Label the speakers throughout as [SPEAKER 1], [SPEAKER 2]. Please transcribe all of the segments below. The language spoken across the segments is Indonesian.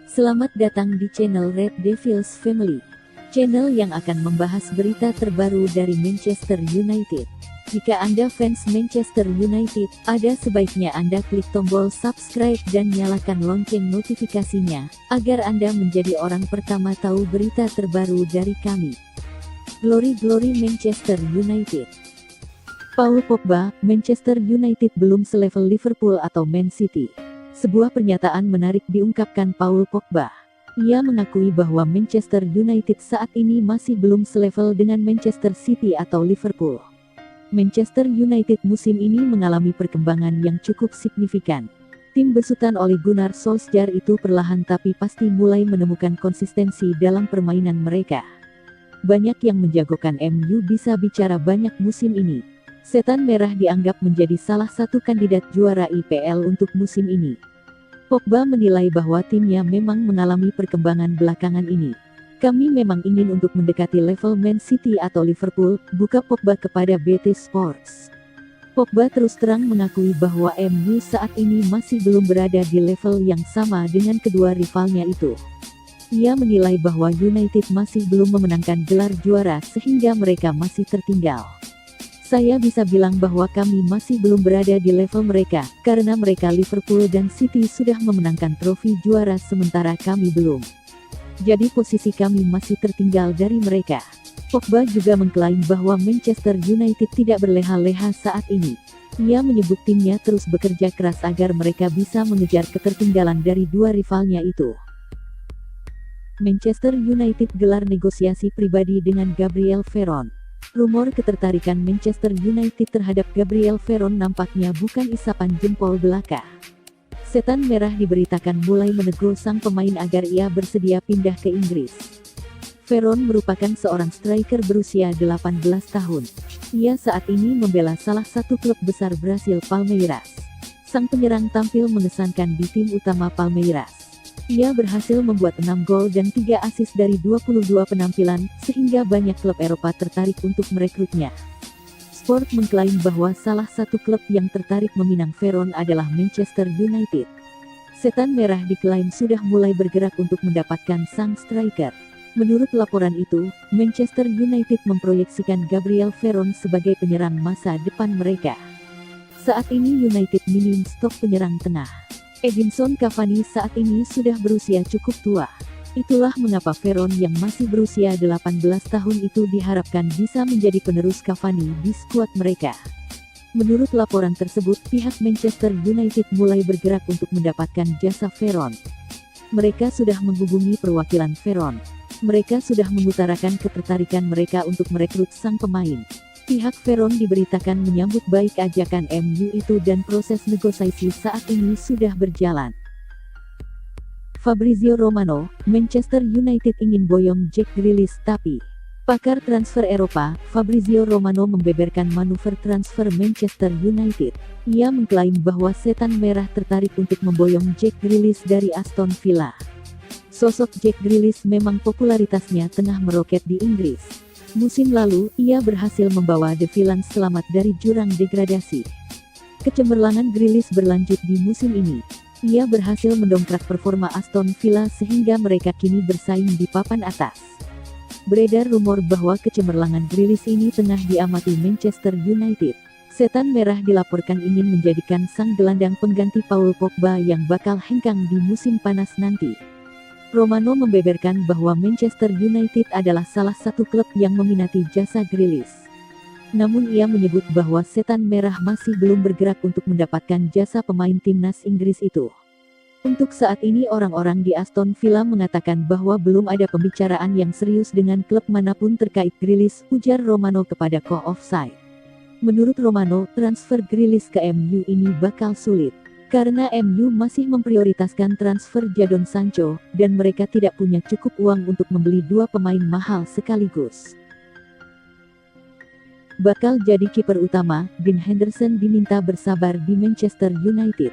[SPEAKER 1] Selamat datang di channel Red Devils Family, channel yang akan membahas berita terbaru dari Manchester United. Jika Anda fans Manchester United, ada sebaiknya Anda klik tombol subscribe dan nyalakan lonceng notifikasinya, agar Anda menjadi orang pertama tahu berita terbaru dari kami. Glory Manchester United. Paul Pogba, Manchester United belum selevel Liverpool atau Man City. Sebuah pernyataan menarik diungkapkan Paul Pogba. Ia mengakui bahwa Manchester United saat ini masih belum selevel dengan Manchester City atau Liverpool. Manchester United musim ini mengalami perkembangan yang cukup signifikan. Tim besutan oleh Gunnar Solskjaer itu perlahan tapi pasti mulai menemukan konsistensi dalam permainan mereka. Banyak yang menjagokan MU bisa bicara banyak musim ini. Setan Merah dianggap menjadi salah satu kandidat juara IPL untuk musim ini. Pogba menilai bahwa timnya memang mengalami perkembangan belakangan ini. Kami memang ingin untuk mendekati level Man City atau Liverpool, buka Pogba kepada BT Sports. Pogba terus terang mengakui bahwa MU saat ini masih belum berada di level yang sama dengan kedua rivalnya itu. Ia menilai bahwa United masih belum memenangkan gelar juara sehingga mereka masih tertinggal. Saya bisa bilang bahwa kami masih belum berada di level mereka, karena mereka Liverpool dan City sudah memenangkan trofi juara sementara kami belum. Jadi posisi kami masih tertinggal dari mereka. Pogba juga mengklaim bahwa Manchester United tidak berleha-leha saat ini. Ia menyebut timnya terus bekerja keras agar mereka bisa mengejar ketertinggalan dari dua rivalnya itu. Manchester United gelar negosiasi pribadi dengan Gabriel Veron. Rumor ketertarikan Manchester United terhadap Gabriel Veron nampaknya bukan isapan jempol belaka. Setan Merah diberitakan mulai menegur sang pemain agar ia bersedia pindah ke Inggris. Veron merupakan seorang striker berusia 18 tahun. Ia saat ini membela salah satu klub besar Brasil, Palmeiras. Sang penyerang tampil mengesankan di tim utama Palmeiras. Ia berhasil membuat 6 gol dan 3 assist dari 22 penampilan, sehingga banyak klub Eropa tertarik untuk merekrutnya. Sport mengklaim bahwa salah satu klub yang tertarik meminang Veron adalah Manchester United. Setan Merah diklaim sudah mulai bergerak untuk mendapatkan sang striker. Menurut laporan itu, Manchester United memproyeksikan Gabriel Veron sebagai penyerang masa depan mereka. Saat ini United minim stok penyerang tengah. Edinson Cavani saat ini sudah berusia cukup tua. Itulah mengapa Veron yang masih berusia 18 tahun itu diharapkan bisa menjadi penerus Cavani di skuad mereka. Menurut laporan tersebut, pihak Manchester United mulai bergerak untuk mendapatkan jasa Veron. Mereka sudah menghubungi perwakilan Veron. Mereka sudah mengutarakan ketertarikan mereka untuk merekrut sang pemain. Pihak Veron diberitakan menyambut baik ajakan MU itu dan proses negosiasi saat ini sudah berjalan. Fabrizio Romano, Manchester United ingin boyong Jack Grealish tapi pakar transfer Eropa, Fabrizio Romano membeberkan manuver transfer Manchester United. Ia mengklaim bahwa Setan Merah tertarik untuk memboyong Jack Grealish dari Aston Villa. Sosok Jack Grealish memang popularitasnya tengah meroket di Inggris. Musim lalu, ia berhasil membawa The Villains selamat dari jurang degradasi. Kecemerlangan Grealish berlanjut di musim ini. Ia berhasil mendongkrak performa Aston Villa sehingga mereka kini bersaing di papan atas. Beredar rumor bahwa kecemerlangan Grealish ini tengah diamati Manchester United. Setan Merah dilaporkan ingin menjadikan sang gelandang pengganti Paul Pogba yang bakal hengkang di musim panas nanti. Romano membeberkan bahwa Manchester United adalah salah satu klub yang meminati jasa Grealish. Namun ia menyebut bahwa Setan Merah masih belum bergerak untuk mendapatkan jasa pemain timnas Inggris itu. Untuk saat ini orang-orang di Aston Villa mengatakan bahwa belum ada pembicaraan yang serius dengan klub manapun terkait Grealish, ujar Romano kepada Co Offside. Menurut Romano, transfer Grealish ke MU ini bakal sulit. Karena MU masih memprioritaskan transfer Jadon Sancho, dan mereka tidak punya cukup uang untuk membeli dua pemain mahal sekaligus. Bakal jadi kiper utama, Dean Henderson diminta bersabar di Manchester United.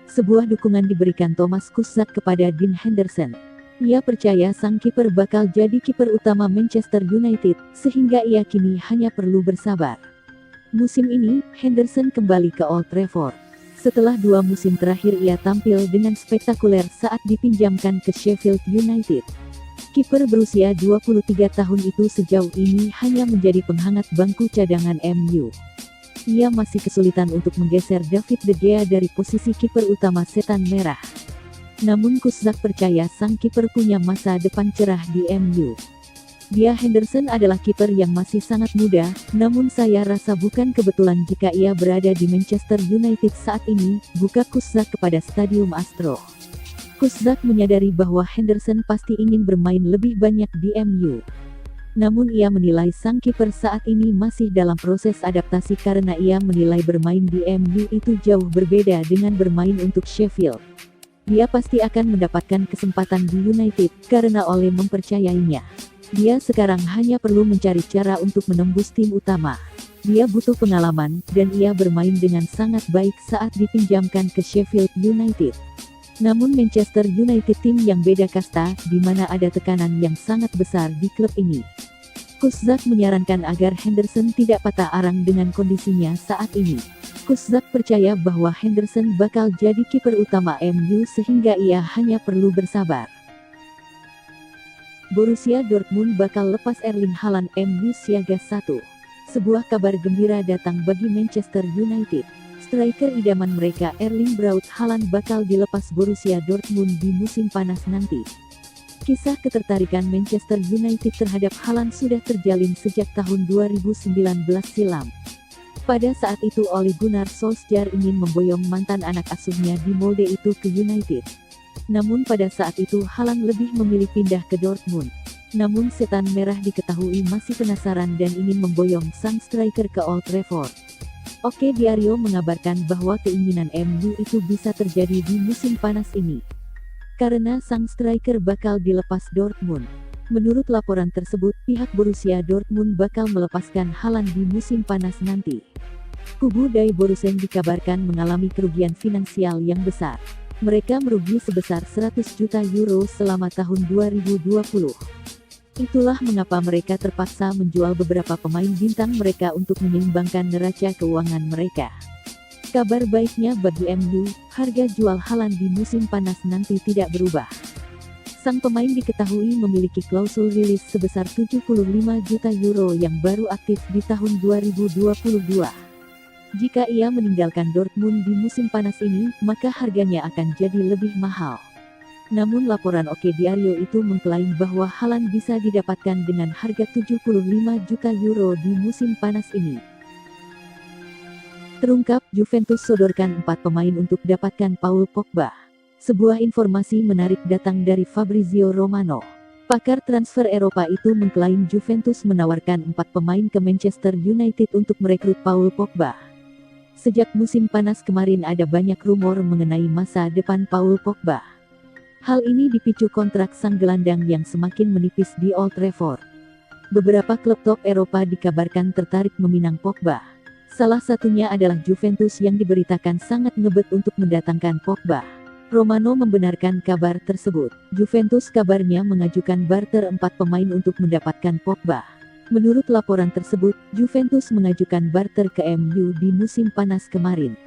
[SPEAKER 1] Sebuah dukungan diberikan Thomas Kuszczak kepada Dean Henderson. Ia percaya sang kiper bakal jadi kiper utama Manchester United, sehingga ia kini hanya perlu bersabar. Musim ini, Henderson kembali ke Old Trafford. Setelah 2 musim terakhir ia tampil dengan spektakuler saat dipinjamkan ke Sheffield United. Kiper berusia 23 tahun itu sejauh ini hanya menjadi penghangat bangku cadangan MU. Ia masih kesulitan untuk menggeser David De Gea dari posisi kiper utama Setan Merah. Namun Kuszczak percaya sang kiper punya masa depan cerah di MU. Dia Henderson adalah kiper yang masih sangat muda, namun saya rasa bukan kebetulan jika ia berada di Manchester United saat ini, buka Kuszczak kepada Stadium Astro. Kuszczak menyadari bahwa Henderson pasti ingin bermain lebih banyak di MU. Namun ia menilai sang kiper saat ini masih dalam proses adaptasi karena ia menilai bermain di MU itu jauh berbeda dengan bermain untuk Sheffield. Dia pasti akan mendapatkan kesempatan di United karena Ole mempercayainya. Dia sekarang hanya perlu mencari cara untuk menembus tim utama. Dia butuh pengalaman dan ia bermain dengan sangat baik saat dipinjamkan ke Sheffield United. Namun Manchester United tim yang beda kasta, di mana ada tekanan yang sangat besar di klub ini. Kuszczak menyarankan agar Henderson tidak patah arang dengan kondisinya saat ini. Kuszczak percaya bahwa Henderson bakal jadi kiper utama MU sehingga ia hanya perlu bersabar. Borussia Dortmund bakal lepas Erling Haaland, MU siaga 1. Sebuah kabar gembira datang bagi Manchester United. Striker idaman mereka Erling Braut Haaland bakal dilepas Borussia Dortmund di musim panas nanti. Kisah ketertarikan Manchester United terhadap Haaland sudah terjalin sejak tahun 2019 silam. Pada saat itu Ole Gunnar Solskjaer ingin memboyong mantan anak asuhnya di Molde itu ke United. Namun pada saat itu Haaland lebih memilih pindah ke Dortmund. Namun Setan Merah diketahui masih penasaran dan ingin memboyong sang striker ke Old Trafford. Oke Diario mengabarkan bahwa keinginan MU itu bisa terjadi di musim panas ini. Karena sang striker bakal dilepas Dortmund. Menurut laporan tersebut, pihak Borussia Dortmund bakal melepaskan Haaland di musim panas nanti. Kubu Die Borussen dikabarkan mengalami kerugian finansial yang besar. Mereka merugi sebesar 100 juta euro selama tahun 2020. Itulah mengapa mereka terpaksa menjual beberapa pemain bintang mereka untuk menyeimbangkan neraca keuangan mereka. Kabar baiknya bagi MU, harga jual Haaland di musim panas nanti tidak berubah. Sang pemain diketahui memiliki klausul rilis sebesar 75 juta euro yang baru aktif di tahun 2022. Jika ia meninggalkan Dortmund di musim panas ini, maka harganya akan jadi lebih mahal. Namun laporan Oke Diario itu mengklaim bahwa Haaland bisa didapatkan dengan harga 75 juta euro di musim panas ini. Terungkap, Juventus sodorkan 4 pemain untuk dapatkan Paul Pogba. Sebuah informasi menarik datang dari Fabrizio Romano. Pakar transfer Eropa itu mengklaim Juventus menawarkan 4 pemain ke Manchester United untuk merekrut Paul Pogba. Sejak musim panas kemarin ada banyak rumor mengenai masa depan Paul Pogba. Hal ini dipicu kontrak sang gelandang yang semakin menipis di Old Trafford. Beberapa klub top Eropa dikabarkan tertarik meminang Pogba. Salah satunya adalah Juventus yang diberitakan sangat ngebet untuk mendatangkan Pogba. Romano membenarkan kabar tersebut. Juventus kabarnya mengajukan barter 4 pemain untuk mendapatkan Pogba. Menurut laporan tersebut, Juventus mengajukan barter ke MU di musim panas kemarin.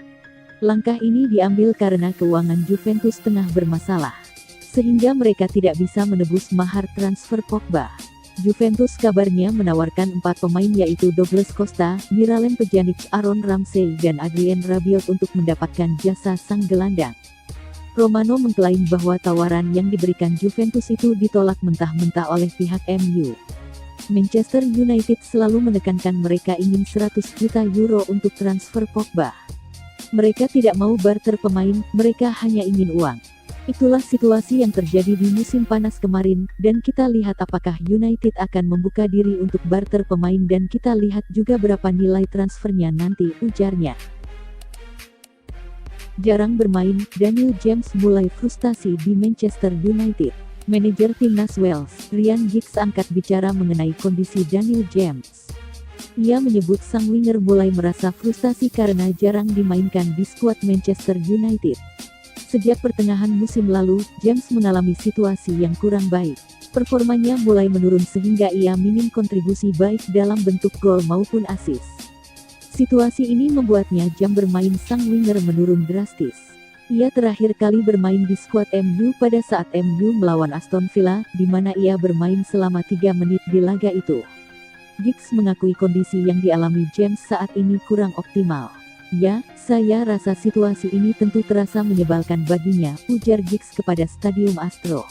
[SPEAKER 1] Langkah ini diambil karena keuangan Juventus tengah bermasalah, sehingga mereka tidak bisa menebus mahar transfer Pogba. Juventus kabarnya menawarkan 4 pemain yaitu Douglas Costa, Miralem Pjanic, Aaron Ramsey dan Adrien Rabiot untuk mendapatkan jasa sang gelandang. Romano mengklaim bahwa tawaran yang diberikan Juventus itu ditolak mentah-mentah oleh pihak MU. Manchester United selalu menekankan mereka ingin 100 juta euro untuk transfer Pogba. Mereka tidak mau barter pemain, mereka hanya ingin uang. Itulah situasi yang terjadi di musim panas kemarin, dan kita lihat apakah United akan membuka diri untuk barter pemain dan kita lihat juga berapa nilai transfernya nanti, ujarnya. Jarang bermain, Daniel James mulai frustasi di Manchester United. Manajer timnas Wales, Ryan Giggs angkat bicara mengenai kondisi Daniel James. Ia menyebut sang winger mulai merasa frustasi karena jarang dimainkan di skuad Manchester United. Sejak pertengahan musim lalu, James mengalami situasi yang kurang baik. Performanya mulai menurun sehingga ia minim kontribusi baik dalam bentuk gol maupun assist. Situasi ini membuatnya jam bermain sang winger menurun drastis. Ia terakhir kali bermain di skuad MU pada saat MU melawan Aston Villa, di mana ia bermain selama 3 menit di laga itu. Giggs mengakui kondisi yang dialami James saat ini kurang optimal. "Ya, saya rasa situasi ini tentu terasa menyebalkan baginya," ujar Giggs kepada Stadium Astro.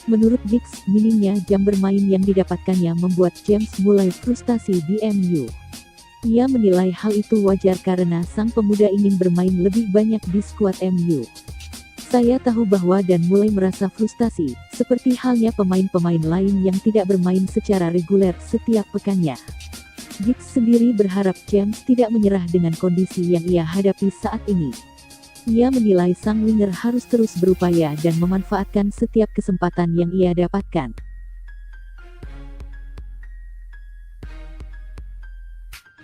[SPEAKER 1] Menurut Giggs, minimnya jam bermain yang didapatkannya membuat James mulai frustasi di MU. Ia menilai hal itu wajar karena sang pemuda ingin bermain lebih banyak di skuad MU. "Saya tahu bahwa dan mulai merasa frustasi, seperti halnya pemain-pemain lain yang tidak bermain secara reguler setiap pekannya." Giggs sendiri berharap James tidak menyerah dengan kondisi yang ia hadapi saat ini. Ia menilai sang winger harus terus berupaya dan memanfaatkan setiap kesempatan yang ia dapatkan.